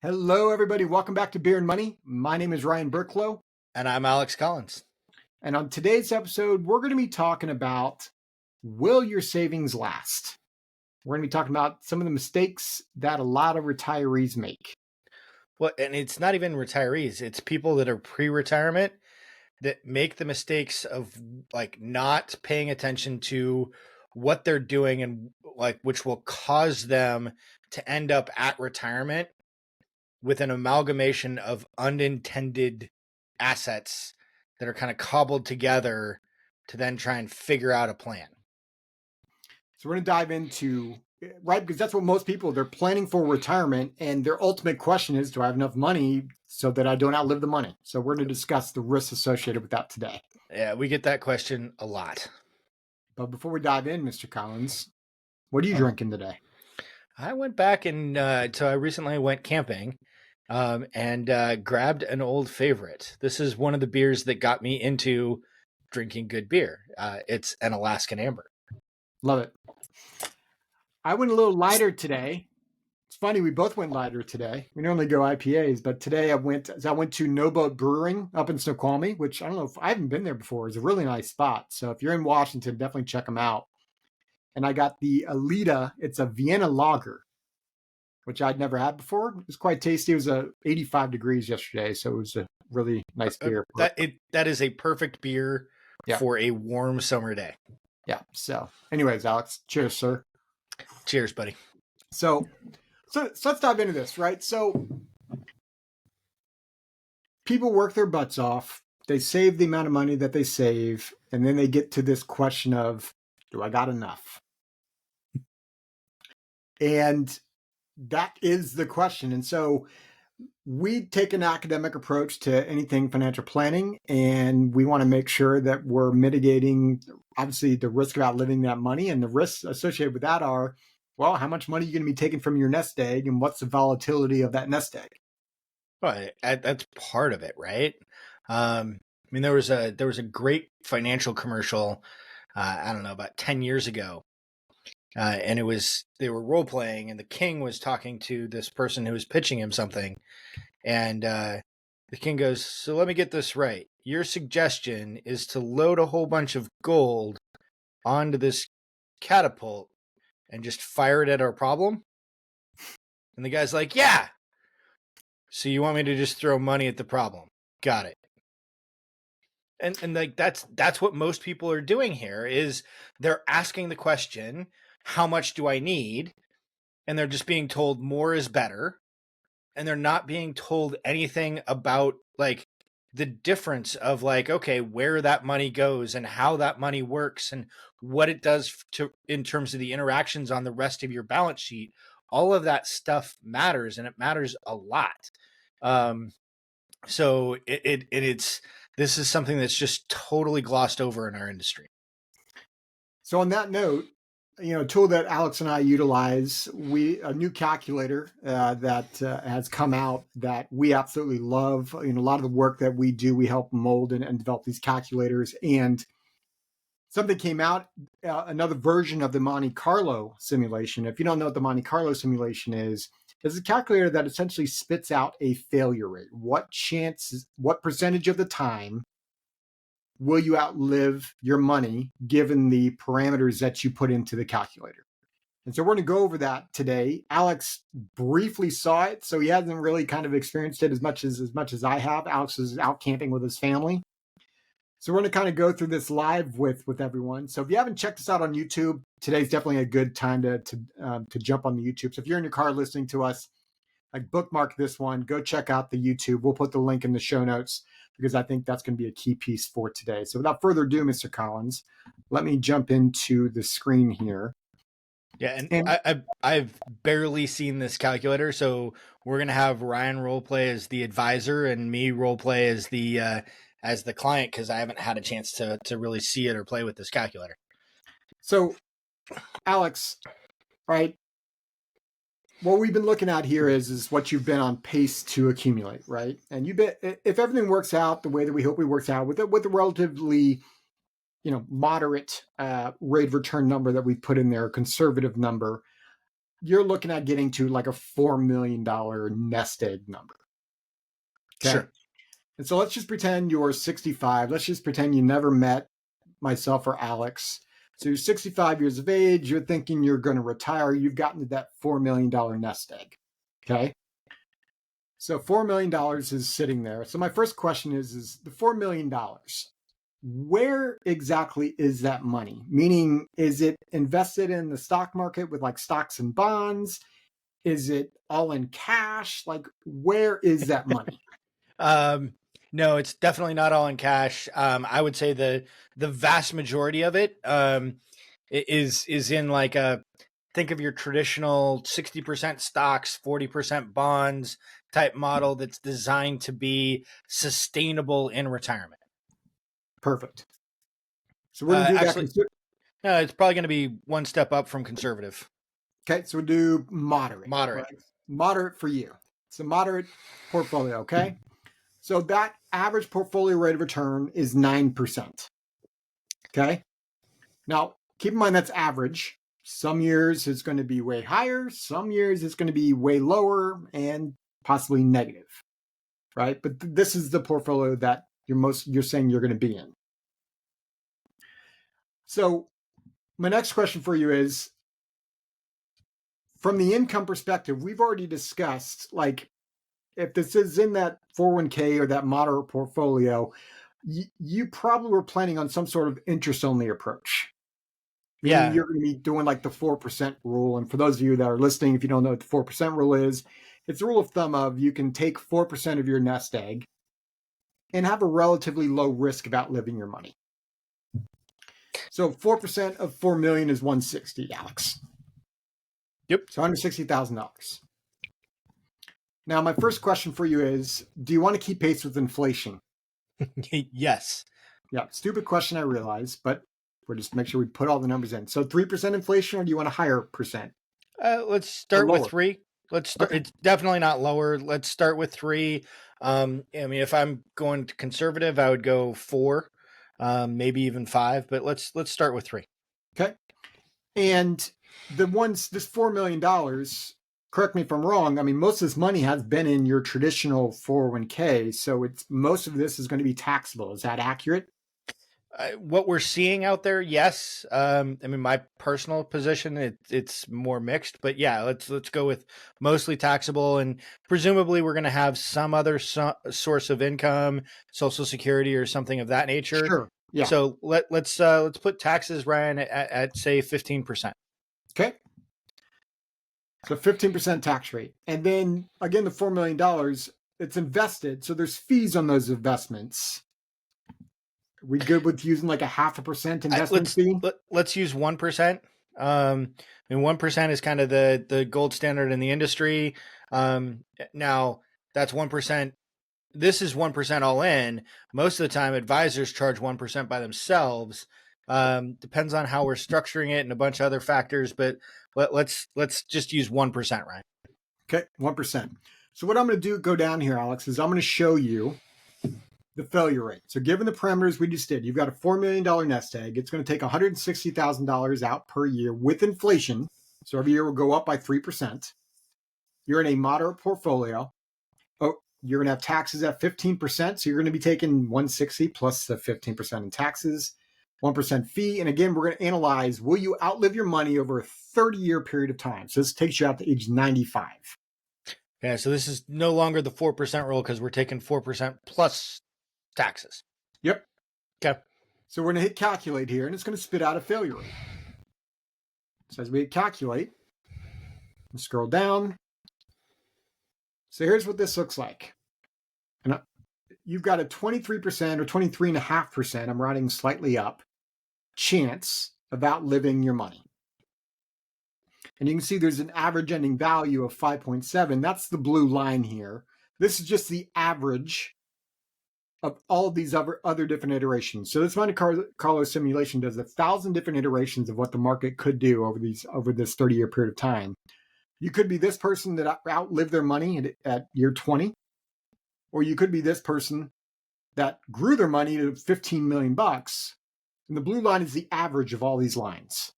Hello, everybody. Welcome back to Beer and Money. My name is Ryan Burklo. And I'm Alex Collins. And on today's episode, we're going to be talking about, will your savings last? We're going to be talking about some of the mistakes that a lot of retirees make. Well, and it's not even retirees. It's people that are pre-retirement that make the mistakes of not paying attention to what they're doing and which will cause them to end up at retirement with an amalgamation of unintended assets that are kind of cobbled together to then try and figure out a plan. So we're going to dive into, right, because that's what most people, they're planning for retirement, and their ultimate question is, do I have enough money so that I don't outlive the money? So we're going to discuss the risks associated with that today. Yeah, we get that question a lot. But before we dive in, Mr. Collins, what are you drinking today? I went back and so I recently went camping and grabbed an old favorite. This is one of the beers that got me into drinking good beer. It's an Alaskan Amber. Love it. I went a little lighter today. It's funny, we both went lighter today. We normally go IPAs, but today I went to No Boat Brewing up in Snoqualmie, which I don't know if I haven't been there before. It's a really nice spot. So if you're in Washington, definitely check them out. And I got the Alita. It's a Vienna lager, which I'd never had before. It was quite tasty. It was 85 degrees yesterday, so it was a really nice beer. That is a perfect beer for a warm summer day. Yeah. So anyways, Alex, cheers, sir. Cheers, buddy. So let's dive into this, right? So people work their butts off. They save the amount of money that they save, and then they get to this question of, do I got enough? And that is the question. And so we take an academic approach to anything financial planning, and we want to make sure that we're mitigating, obviously, the risk of outliving that money. And the risks associated with that are, well, how much money are you going to be taking from your nest egg, and what's the volatility of that nest egg? Well, that's part of it, right? I mean, there was a great financial commercial, I don't know, about 10 years ago. And they were role playing, and the king was talking to this person who was pitching him something. And the king goes, so let me get this right. Your suggestion is to load a whole bunch of gold onto this catapult and just fire it at our problem? And the guy's like, yeah. So you want me to just throw money at the problem? Got it. And like that's what most people are doing here, is they're asking the question, how much do I need? And they're just being told more is better. And they're not being told anything about the difference of okay, where that money goes and how that money works and what it does in terms of the interactions on the rest of your balance sheet. All of that stuff matters, and it matters a lot. So this is something that's just totally glossed over in our industry. So on that note, a tool that Alex and I utilize, a new calculator that has come out that we absolutely love. A lot of the work that we do, we help mold and develop these calculators. And something came out, another version of the Monte Carlo simulation. If you don't know what the Monte Carlo simulation is a calculator that essentially spits out a failure rate. What percentage of the time will you outlive your money given the parameters that you put into the calculator? And so we're going to go over that today. Alex briefly saw it, so he hasn't really kind of experienced it as much as I have. Alex is out camping with his family. So we're going to kind of go through this live with everyone. So if you haven't checked us out on YouTube, today's definitely a good time to jump on the YouTube. So if you're in your car listening to us, bookmark this one, go check out the YouTube. We'll put the link in the show notes because I think that's going to be a key piece for today. So without further ado, Mr. Collins, let me jump into the screen here. Yeah, and I've barely seen this calculator, so we're going to have Ryan roleplay as the advisor and me roleplay as the client, because I haven't had a chance to really see it or play with this calculator. So, Alex, right? What we've been looking at here is what you've been on pace to accumulate, right? And if everything works out the way that we hope it works out with a relatively, moderate rate of return number that we put in there, a conservative number, you're looking at getting to like a $4 million nest egg number. Okay. Sure. And so let's just pretend you're 65. Let's just pretend you never met myself or Alex. So you're 65 years of age. You're thinking you're going to retire. You've gotten to that $4 million nest egg. Okay. So $4 million is sitting there. So my first question is the $4 million, where exactly is that money? Meaning, is it invested in the stock market with like stocks and bonds? Is it all in cash? Like, where is that money? No, it's definitely not all in cash. I would say the vast majority of it is in like a, think of your traditional 60% stocks, 40% bonds type model that's designed to be sustainable in retirement. Perfect. So we're going to do that. Actually, it's probably going to be one step up from conservative. Okay, so we'll do moderate. Moderate. Right? Moderate for you. It's a moderate portfolio, okay? So that average portfolio rate of return is 9%. Okay? Now, keep in mind that's average. Some years it's going to be way higher, some years it's going to be way lower and possibly negative. Right? But this is the portfolio that you're saying you're going to be in. So, my next question for you is, from the income perspective, we've already discussed, like, if this is in that 401k or that moderate portfolio, you probably were planning on some sort of interest only approach. Meaning Yeah. you're going to be doing like the 4% rule. And for those of you that are listening, if you don't know what the 4% rule is, it's a rule of thumb of you can take 4% of your nest egg and have a relatively low risk of outliving your money. So 4% of 4 million is 160, Alex. Yep. So $160,000. Now, my first question for you is, do you want to keep pace with inflation? Yes. Yeah, stupid question, I realize, but we're just make sure we put all the numbers in. So 3% inflation, or do you want a higher percent? Let's start with 3. Let's start. Okay. It's definitely not lower. Let's start with 3. I mean, if I'm going to conservative, I would go 4, maybe even 5. But let's start with 3. Okay. And this $4 million, correct me if I'm wrong, I mean, most of this money has been in your traditional 401k. So most of this is going to be taxable. Is that accurate? What we're seeing out there, yes. I mean, my personal position, it's more mixed, but yeah, let's go with mostly taxable, and presumably we're going to have some other source of income, Social Security or something of that nature. Sure. Yeah. So let's put taxes, Ryan, at say 15%. Okay. So 15% tax rate. And then again, the $4 million, it's invested. So there's fees on those investments. Are we good with using like a 0.5% investment fee? Let's use 1%. And 1% is kind of the gold standard in the industry. Now that's 1%. This is 1% all in. Most of the time, advisors charge 1% by themselves. Depends on how we're structuring it and a bunch of other factors, but let's just use 1%, right? Okay, 1%. So what I'm going to do, go down here, Alex, is I'm going to show you the failure rate. So given the parameters we just did, you've got a $4 million nest egg. It's going to take $160,000 out per year with inflation. So every year will go up by 3%. You're in a moderate portfolio. Oh, you're going to have taxes at 15%. So you're going to be taking 160 plus the 15% in taxes, 1% fee. And again, we're going to analyze, will you outlive your money over a 30-year period of time? So this takes you out to age 95. Yeah, so this is no longer the 4% rule because we're taking 4% plus taxes. Yep. Okay. So we're going to hit calculate here, and it's going to spit out a failure rate. So as we hit calculate, scroll down. So here's what this looks like. And you've got a 23% or 23.5%, I'm rounding slightly up, chance of outliving your money. And you can see there's an average ending value of 5.7. That's the blue line here. This is just the average of all of these other different iterations. So this Monte Carlo simulation does 1,000 different iterations of what the market could do over this 30-year period of time. You could be this person that outlived their money at year 20, or you could be this person that grew their money to 15 million bucks. And the blue line is the average of all these lines.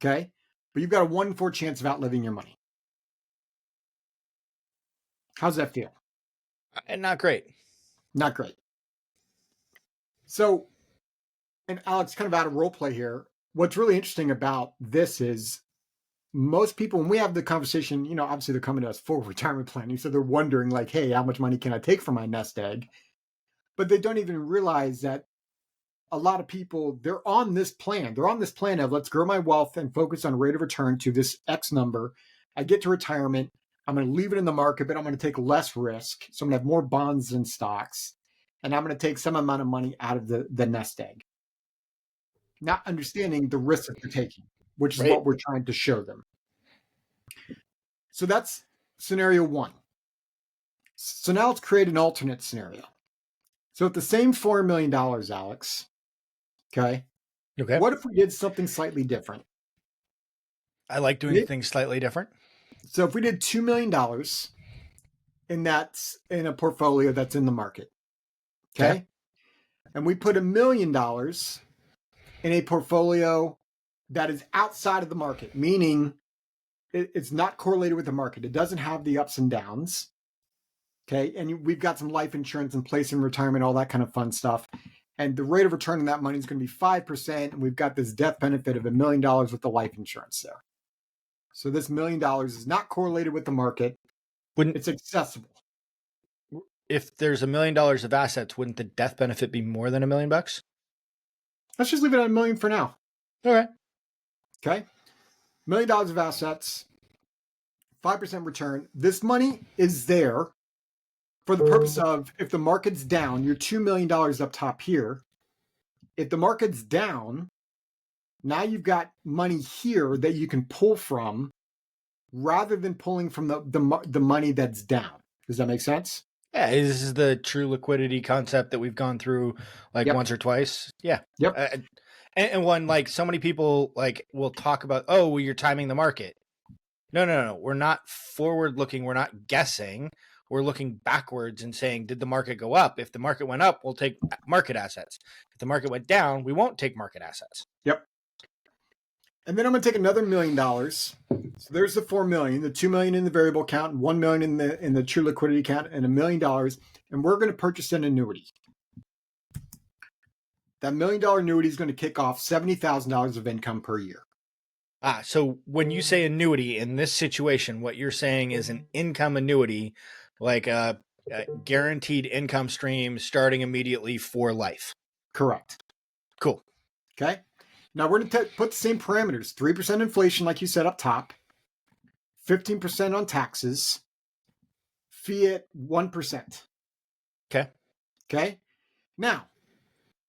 Okay? but you've got a 1 in 4 chance of outliving your money. How's that feel? And not great. Not great. So, and Alex, kind of out of role play here. What's really interesting about this is most people, when we have the conversation, obviously they're coming to us for retirement planning. So they're wondering, like, hey, how much money can I take from my nest egg? But they don't even realize that a lot of people, they're on this plan. They're on this plan of let's grow my wealth and focus on rate of return to this X number. I get to retirement. I'm going to leave it in the market, but I'm going to take less risk. So I'm going to have more bonds and stocks. And I'm going to take some amount of money out of the nest egg. Not understanding the risk that they're taking, which is what we're trying to show them. So that's scenario one. So now let's create an alternate scenario. So at the same $4 million, Alex, okay, what if we did something slightly different? I like doing things slightly different. So if we did $2 million and that's in a portfolio that's in the market, okay? And we put $1 million in a portfolio that is outside of the market, meaning it's not correlated with the market. It doesn't have the ups and downs, okay? And we've got some life insurance in place in retirement, all that kind of fun stuff. And the rate of return on that money is going to be 5%. And we've got this death benefit of $1 million with the life insurance there. So this $1 million is not correlated with the market. It's accessible. If there's $1 million of assets, wouldn't the death benefit be more than $1 million? Let's just leave it at $1 million for now. Okay. $1 million of assets, 5% return. This money is there for the purpose of if the market's down, your $2 million up top here. If the market's down, now you've got money here that you can pull from rather than pulling from the money that's down. Does that make sense? Yeah, this is the true liquidity concept that we've gone through once or twice. Yeah. Yep. And one, like, so many people will talk about, oh, well, you're timing the market. No. We're not forward looking. We're not guessing. We're looking backwards and saying, did the market go up? If the market went up, we'll take market assets. If the market went down, we won't take market assets. Yep. And then I'm going to take another $1 million. So there's the 4 million, the 2 million in the variable account, 1 million in the true liquidity account, and $1 million. And we're going to purchase an annuity. That $1 million annuity is going to kick off $70,000 of income per year. So when you say annuity in this situation, what you're saying is an income annuity, like a guaranteed income stream starting immediately for life. Correct. Cool. Okay. Now we're going to put the same parameters, 3% inflation, like you said up top, 15% on taxes, fee at 1%. Okay. Now,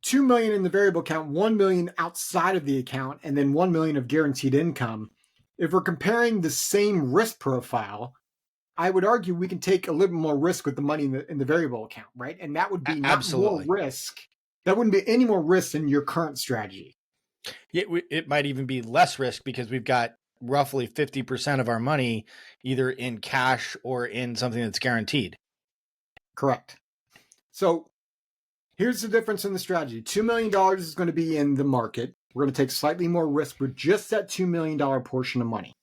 2 million in the variable account, 1 million outside of the account, and then 1 million of guaranteed income. If we're comparing the same risk profile, I would argue we can take a little more risk with the money in the variable account, right? And that would be not more risk. That wouldn't be any more risk than your current strategy. It might even be less risk because we've got roughly 50% of our money either in cash or in something that's guaranteed. Correct. So here's the difference in the strategy. $2 million is going to be in the market. We're going to take slightly more risk with just that $2 million portion of money.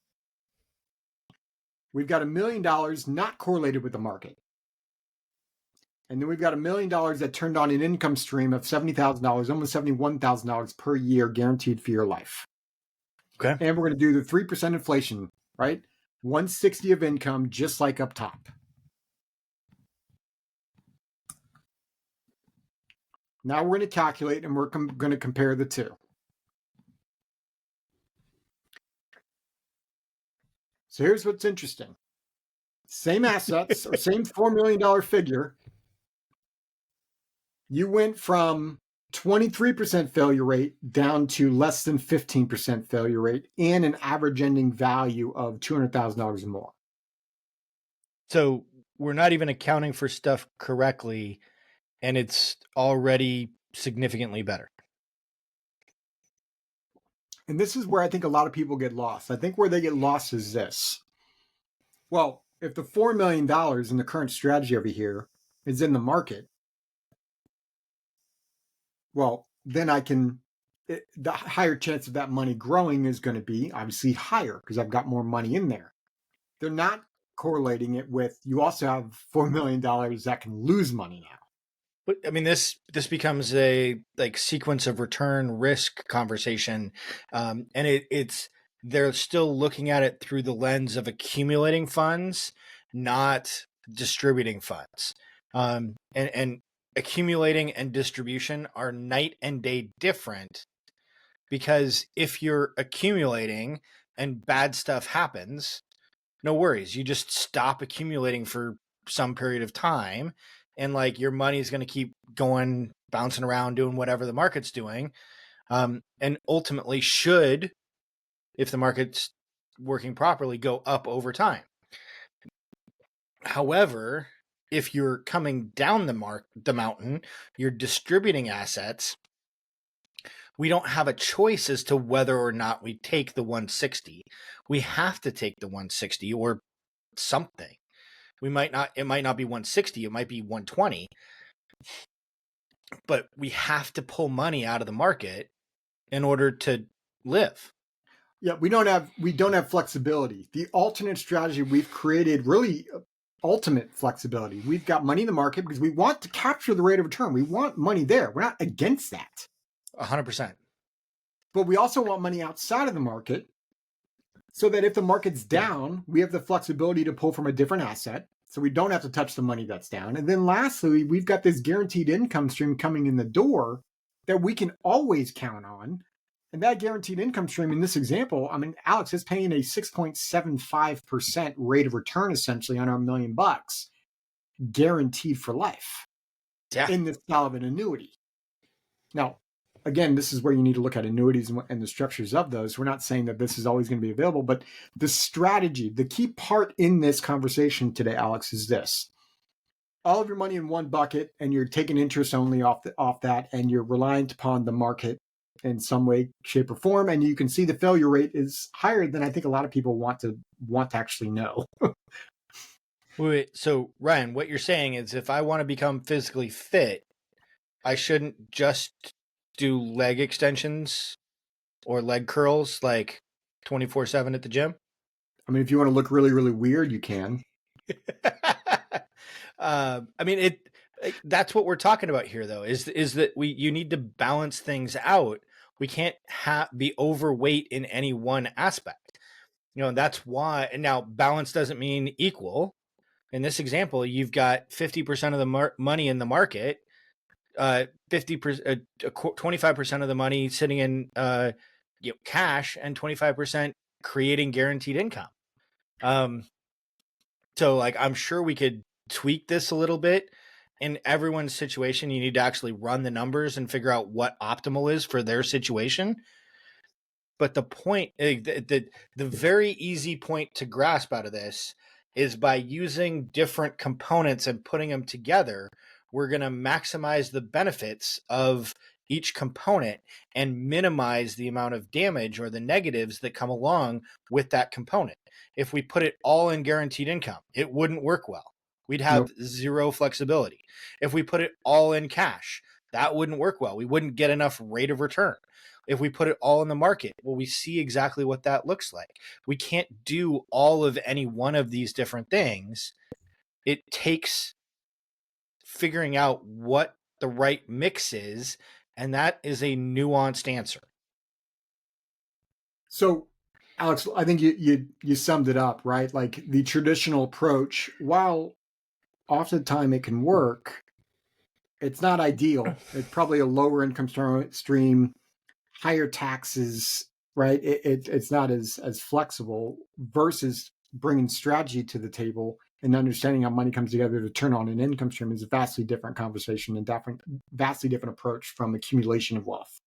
We've got $1 million not correlated with the market. And then we've got $1 million that turned on an income stream of $70,000, almost $71,000 per year guaranteed for your life. Okay. And we're going to do the 3% inflation, right? 160 of income, just like up top. Now we're going to calculate and we're going to compare the two. So here's what's interesting. Same assets or same $4 million figure. You went from 23% failure rate down to less than 15% failure rate and an average ending value of $200,000 or more. So we're not even accounting for stuff correctly, and it's already significantly better. And this is where I think a lot of people get lost. I think where they get lost is this. Well, if the $4 million in the current strategy over here is in the market, well, then I can the higher chance of that money growing is going to be obviously higher because I've got more money in there. They're not correlating it with you also have $4 million that can lose money now. But I mean, this becomes a like sequence of return risk conversation, and it's they're still looking at it through the lens of accumulating funds, not distributing funds. And accumulating and distribution are night and day different, because if you're accumulating and bad stuff happens, no worries. You just stop accumulating for some period of time, and like your money's going to keep going, bouncing around, doing whatever the market's doing. And ultimately should, if the market's working properly, go up over time. However, if you're coming down the mountain, you're distributing assets, we don't have a choice as to whether or not we take the 160. We have to take the 160 or something. It might not be 160, it might be 120, but we have to pull money out of the market in order to live. Yeah, we don't have flexibility. The alternate strategy we've created really ultimate flexibility. We've got money in the market because we want to capture the rate of return. We want money there. We're not against that. 100%. But we also want money outside of the market so that if the market's down, we have the flexibility to pull from a different asset. So we don't have to touch the money that's down. And then lastly, we've got this guaranteed income stream coming in the door that we can always count on. And that guaranteed income stream in this example, I mean, Alex is paying a 6.75% rate of return essentially on our $1 million, guaranteed for life in this style of an annuity. Now, again, this is where you need to look at annuities and the structures of those. We're not saying that this is always going to be available, but the strategy, the key part in this conversation today, Alex, is this. All of your money in one bucket and you're taking interest only off that, and you're reliant upon the market in some way, shape, or form. And you can see the failure rate is higher than I think a lot of people want to actually know. Wait, so Ryan, what you're saying is if I want to become physically fit, I shouldn't just do leg extensions or leg curls like 24/7 at the gym? I mean, if you want to look really, really weird, you can. I mean, that's what we're talking about here, though, is that you need to balance things out. We can't be overweight in any one aspect. That's why. And now balance doesn't mean equal. In this example, you've got 50% of the money in the market, 50%, 25% of the money sitting in cash, and 25% creating guaranteed income. So like, I'm sure we could tweak this a little bit. In everyone's situation, you need to actually run the numbers and figure out what optimal is for their situation. But the point, the very easy point to grasp out of this is by using different components and putting them together, we're going to maximize the benefits of each component and minimize the amount of damage or the negatives that come along with that component. If we put it all in guaranteed income, it wouldn't work well. We'd have zero flexibility. If we put it all in cash, that wouldn't work well. We wouldn't get enough rate of return. If we put it all in the market, well, we see exactly what that looks like. We can't do all of any one of these different things. It takes figuring out what the right mix is, and that is a nuanced answer. So, Alex, I think you summed it up, right? Like the traditional approach, while oftentimes it can work, it's not ideal. It's probably a lower income stream, higher taxes, right? It's not as flexible versus bringing strategy to the table and understanding how money comes together to turn on an income stream is a vastly different conversation and vastly different approach from accumulation of wealth.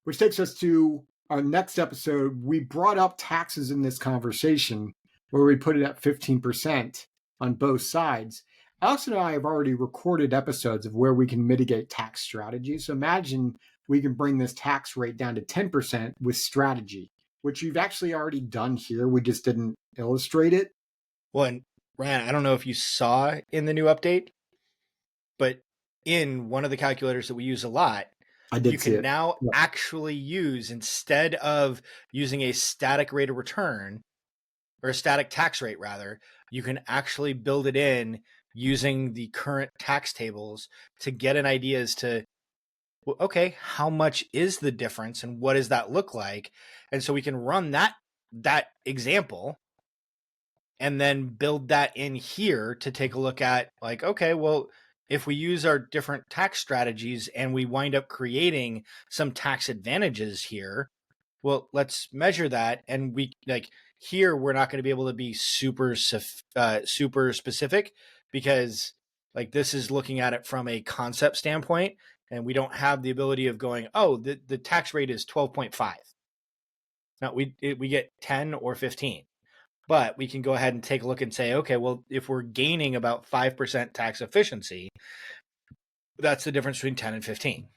Which takes us to our next episode. We brought up taxes in this conversation where we put it at 15% on both sides. Alex and I have already recorded episodes of where we can mitigate tax strategies. So imagine we can bring this tax rate down to 10% with strategy, which we've actually already done here. We just didn't illustrate it. Well, and Ryan, I don't know if you saw in the new update, but in one of the calculators that we use a lot, I did You see can it. now Yeah. actually use, instead of using a static rate of return, or a static tax rate rather, you can actually build it in using the current tax tables to get an idea as to, well, okay, how much is the difference and what does that look like? And so we can run that example and then build that in here to take a look at, like, okay, well, if we use our different tax strategies and we wind up creating some tax advantages here, well, let's measure that. And we, like, here we're not going to be able to be super specific, because like this is looking at it from a concept standpoint, and we don't have the ability of going, oh, the tax rate is 12.5. Now we get 10 or 15. But we can go ahead and take a look and say, okay, well, if we're gaining about 5% tax efficiency, that's the difference between 10 and 15.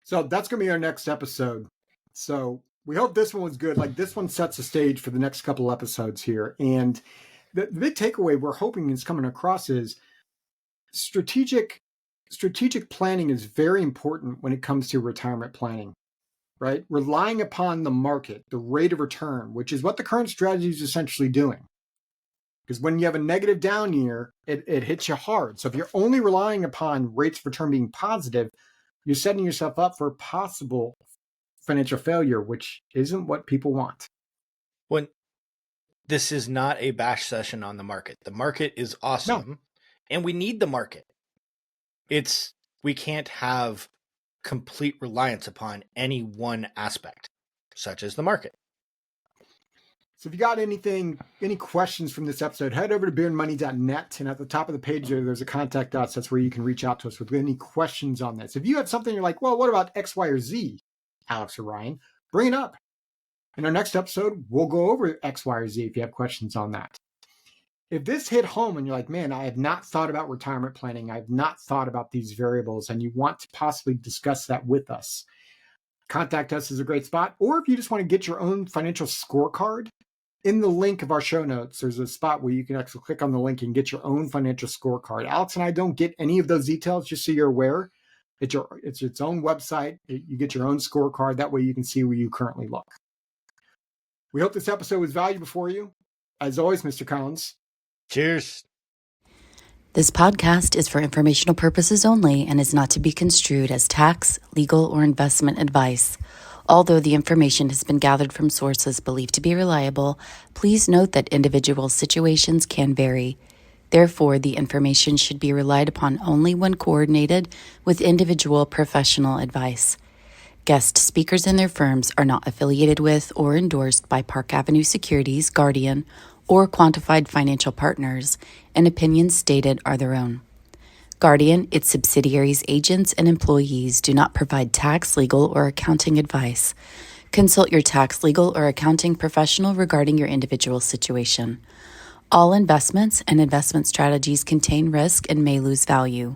So that's going to be our next episode. So we hope this one was good. Like, this one sets the stage for the next couple episodes here. And the big takeaway we're hoping is coming across is strategic planning is very important when it comes to retirement planning, right? Relying upon the market, the rate of return, which is what the current strategy is essentially doing. Because when you have a negative down year, it hits you hard. So if you're only relying upon rates of return being positive, you're setting yourself up for possible financial failure, which isn't what people want. When this is not a bash session on the market. The market is awesome, and we need the market. We can't have complete reliance upon any one aspect, such as the market. So if you got any questions from this episode, head over to beerandmoney.net, and at the top of the page there's a contact us. That's where you can reach out to us with any questions on this. If you have something you're like, well, what about X, Y, or Z, Alex or Ryan, bring it up. In our next episode, we'll go over X, Y, or Z if you have questions on that. If this hit home and you're like, man, I have not thought about retirement planning, I've not thought about these variables, and you want to possibly discuss that with us, contact us is a great spot. Or if you just want to get your own financial scorecard, in the link of our show notes, there's a spot where you can actually click on the link and get your own financial scorecard. Alex and I don't get any of those details, just so you're aware. It's its own website. You get your own scorecard. That way you can see where you currently look. We hope this episode was valuable for you. As always, Mr. Collins. Cheers. This podcast is for informational purposes only and is not to be construed as tax, legal, or investment advice. Although the information has been gathered from sources believed to be reliable, please note that individual situations can vary. Therefore, the information should be relied upon only when coordinated with individual professional advice. Guest speakers and their firms are not affiliated with or endorsed by Park Avenue Securities, Guardian, or Quantified Financial Partners, and opinions stated are their own. Guardian, its subsidiaries, agents, and employees do not provide tax, legal, or accounting advice. Consult your tax, legal, or accounting professional regarding your individual situation. All investments and investment strategies contain risk and may lose value.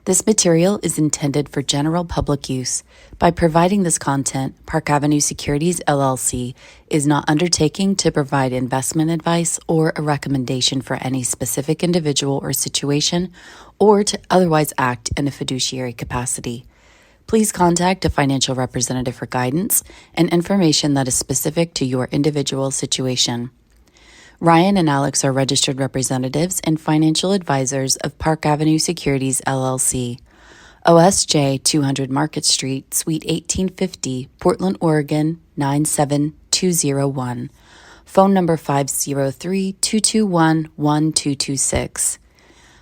This material is intended for general public use. By providing this content, Park Avenue Securities, LLC is not undertaking to provide investment advice or a recommendation for any specific individual or situation, or to otherwise act in a fiduciary capacity. Please contact a financial representative for guidance and information that is specific to your individual situation. Ryan and Alex are registered representatives and financial advisors of Park Avenue Securities, LLC. OSJ 200 Market Street, Suite 1850, Portland, Oregon 97201. Phone number 503-221-1226.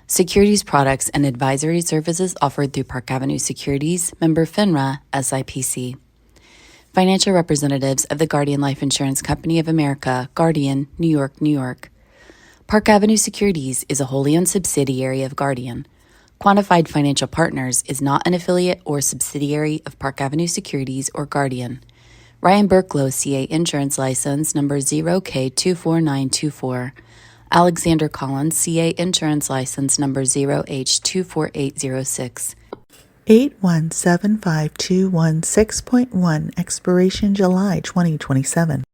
Securities products and advisory services offered through Park Avenue Securities, member FINRA, SIPC. Financial representatives of the Guardian Life Insurance Company of America, Guardian, New York, New York. Park Avenue Securities is a wholly owned subsidiary of Guardian. Quantified Financial Partners is not an affiliate or subsidiary of Park Avenue Securities or Guardian. Ryan Burklo, CA Insurance License Number 0K24924. Alexander Collins, CA Insurance License Number 0H24806. 8175216.1, expiration July 2027.